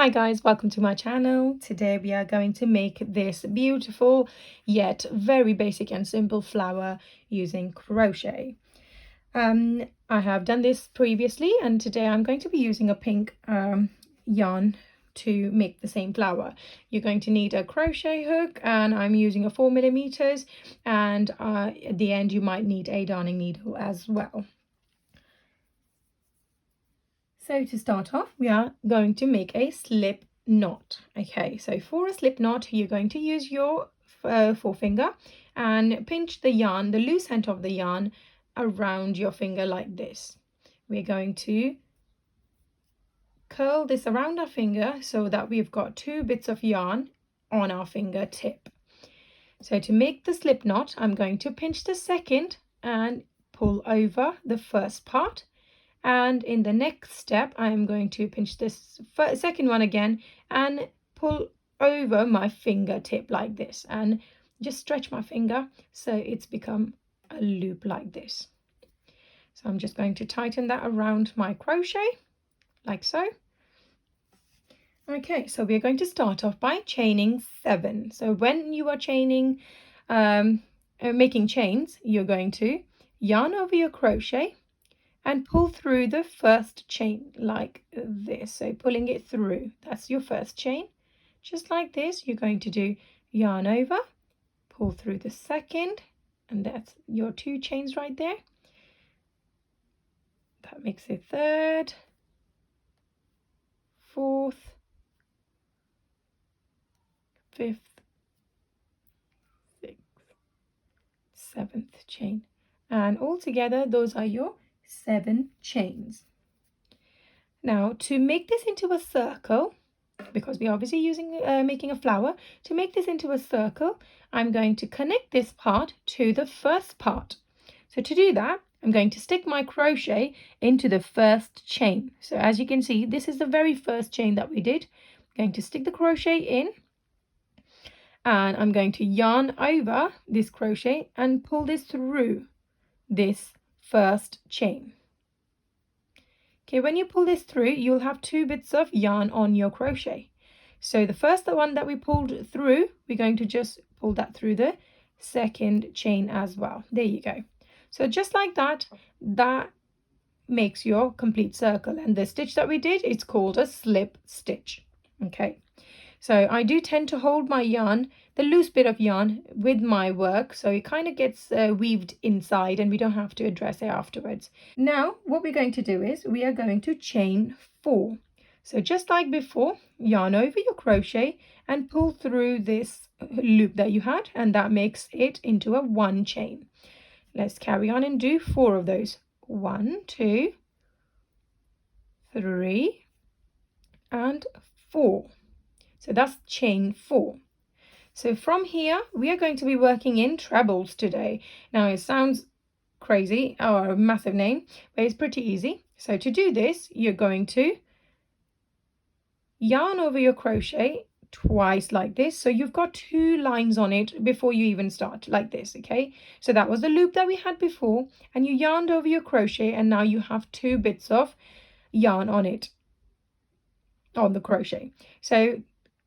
Hi guys, welcome to my channel. Today we are going to make this beautiful yet very basic and simple flower using crochet. I have done this previously and today I'm going to be using a pink yarn to make the same flower. You're going to need a crochet hook and I'm using a 4mm, and at the end you might need a darning needle as well. So to start off, we are going to make a slip knot. Okay, so for a slip knot, you're going to use your forefinger and pinch the yarn, the loose end of the yarn, around your finger like this. We're going to curl this around our finger so that we've got 2 bits of yarn on our fingertip. So to make the slip knot, I'm going to pinch the second and pull over the first part. And in the next step, I am going to pinch this second one again and pull over my fingertip like this and just stretch my finger so it's become a loop like this. So I'm just going to tighten that around my crochet like so. Okay, so we're going to start off by chaining 7. So when you are chaining, making chains, you're going to yarn over your crochet and pull through the first chain like this. So pulling it through, that's your first chain. Just like this, you're going to do yarn over, pull through the second, and that's your 2 chains right there. That makes it third, fourth, fifth, sixth, 7th chain. And all together, those are your 7 chains. Now to make this into a circle, because we're obviously using making a flower, to make this into a circle, I'm going to connect this part to the first part. So to do that, I'm going to stick my crochet into the first chain. So as you can see, this is the very first chain that we did. I'm going to stick the crochet in and I'm going to yarn over this crochet and pull this through this first chain. Okay, when you pull this through, you'll have 2 bits of yarn on your crochet. So the first one that we pulled through, we're going to just pull that through the second chain as well. There you go. So just like that, that makes your complete circle. And the stitch that we did, it's called a slip stitch. Okay. So I do tend to hold my yarn, the loose bit of yarn, with my work, so it kind of gets weaved inside and we don't have to address it afterwards. Now what we're going to do is we are going to chain 4. So just like before, yarn over your crochet and pull through this loop that you had, and that makes it into a 1 chain. Let's carry on and do 4 of those. 1, 2, 3, and 4. So that's chain 4. So from here, we are going to be working in trebles today. Now it sounds crazy or a massive name, but it's pretty easy. So to do this, you're going to yarn over your crochet twice like this. So you've got 2 lines on it before you even start like this, okay? So that was the loop that we had before, and you yarned over your crochet and now you have 2 bits of yarn on it, on the crochet. So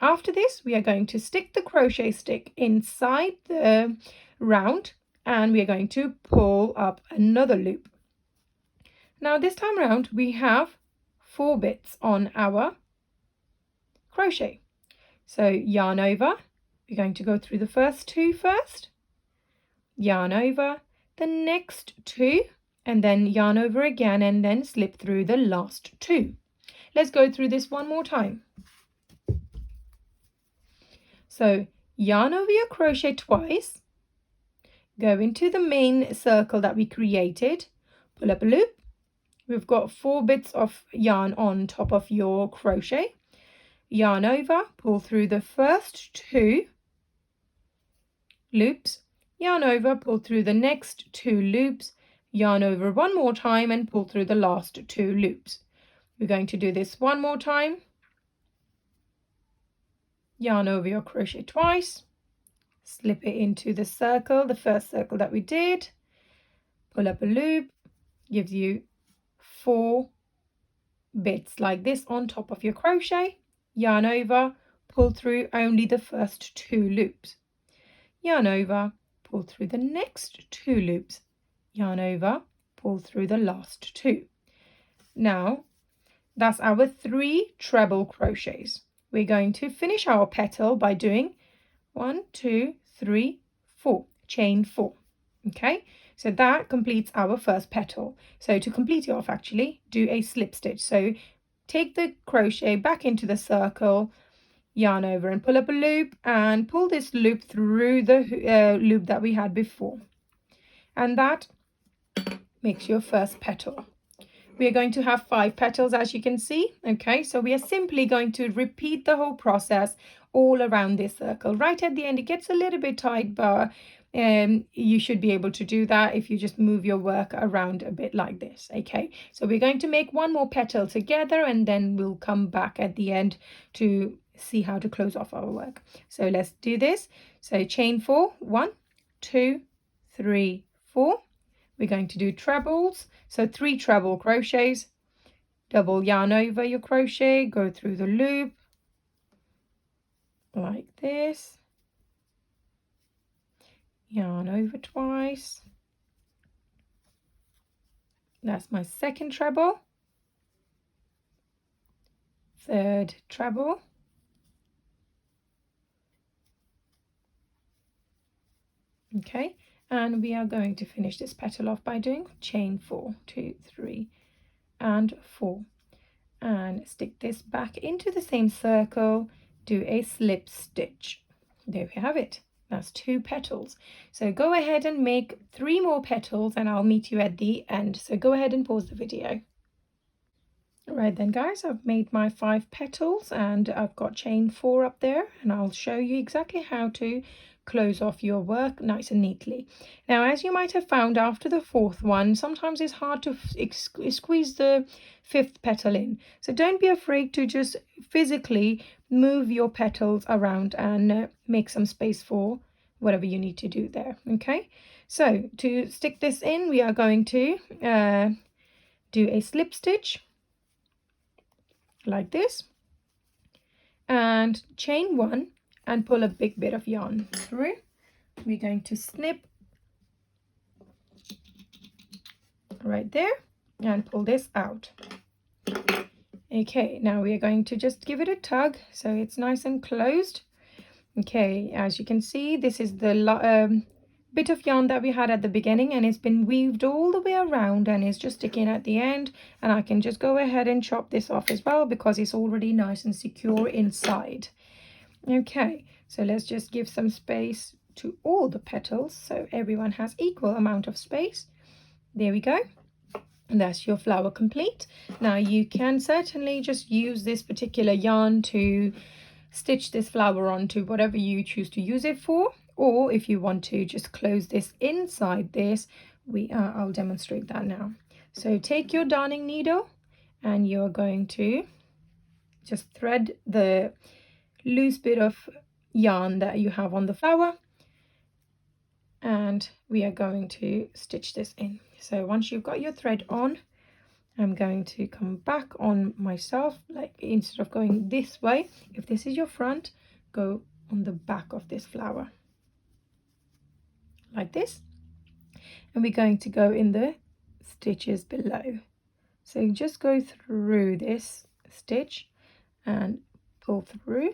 after this, we are going to stick the crochet stick inside the round and we are going to pull up another loop. Now this time around, we have 4 bits on our crochet. So yarn over, we're going to go through the first 2 first, yarn over the next 2, and then yarn over again and then slip through the last 2. Let's go through this one more time. So yarn over your crochet twice, go into the main circle that we created, pull up a loop. We've got 4 bits of yarn on top of your crochet. Yarn over, pull through the first 2 loops, yarn over, pull through the next 2 loops, yarn over one more time and pull through the last 2 loops. We're going to do this one more time. Yarn over your crochet twice, slip it into the circle, the first circle that we did, pull up a loop, gives you 4 bits like this on top of your crochet, yarn over, pull through only the first 2 loops, yarn over, pull through the next 2 loops, yarn over, pull through the last 2. Now that's our 3 treble crochets. We're going to finish our petal by doing 1, 2, 3, 4, chain 4. Okay, so that completes our first petal. So to complete it off, actually do a slip stitch. So take the crochet back into the circle, yarn over and pull up a loop, and pull this loop through the loop that we had before, and that makes your first petal. We are going to have 5 petals, as you can see. Okay, so we are simply going to repeat the whole process all around this circle. Right at the end, it gets a little bit tight, but you should be able to do that if you just move your work around a bit like this. Okay, so we're going to make one more petal together, and then we'll come back at the end to see how to close off our work. So let's do this. So chain 4, 1, 2, 3, 4. We're going to do trebles, so 3 treble crochets, double yarn over your crochet, go through the loop like this, yarn over twice. That's my second treble, third treble, okay, and we are going to finish this petal off by doing chain 4, 2, 3 and 4, and stick this back into the same circle, do a slip stitch. There we have it. That's 2 petals. So go ahead and make 3 more petals, and I'll meet you at the end. So go ahead and pause the video. Right then, guys, I've made my 5 petals, and I've got chain 4 up there, and I'll show you exactly how to close off your work nice and neatly. Now, as you might have found after the 4th one, sometimes it's hard to squeeze the 5th petal in. So don't be afraid to just physically move your petals around and make some space for whatever you need to do there. Okay, so to stick this in, we are going to do a slip stitch like this, and chain 1 and pull a big bit of yarn through. We're going to snip right there and pull this out. Okay, now we are going to just give it a tug so it's nice and closed. Okay, as you can see, this is the bit of yarn that we had at the beginning, and it's been weaved all the way around and it's just sticking at the end, and I can just go ahead and chop this off as well because it's already nice and secure inside. Okay, so let's just give some space to all the petals so everyone has equal amount of space. There we go. And that's your flower complete. Now you can certainly just use this particular yarn to stitch this flower onto whatever you choose to use it for, or if you want to just close this inside this, I'll demonstrate that now. So take your darning needle and you're going to just thread the loose bit of yarn that you have on the flower, and we are going to stitch this in. So once you've got your thread on, I'm going to come back on myself, like instead of going this way, if this is your front, go on the back of this flower like this, and we're going to go in the stitches below. So just go through this stitch and pull through.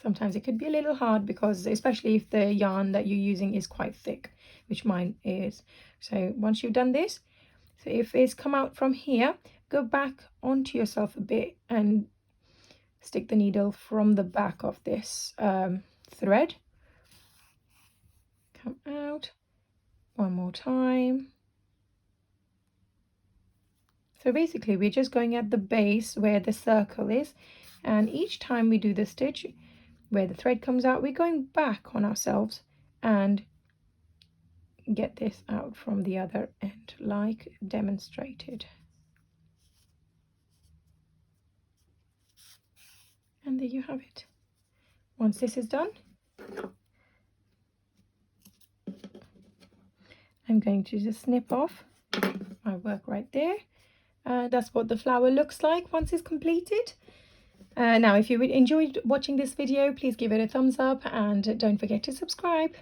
Sometimes it could be a little hard because especially if the yarn that you're using is quite thick, which mine is. So once you've done this, so if it's come out from here, go back onto yourself a bit and stick the needle from the back of this thread. Come out one more time. So basically we're just going at the base where the circle is, and each time we do the stitch where the thread comes out, we're going back on ourselves and get this out from the other end like demonstrated. And there you have it. Once this is done, I'm going to just snip off my work right there, That's what the flower looks like once it's completed. Now, if you enjoyed watching this video, please give it a thumbs up and don't forget to subscribe.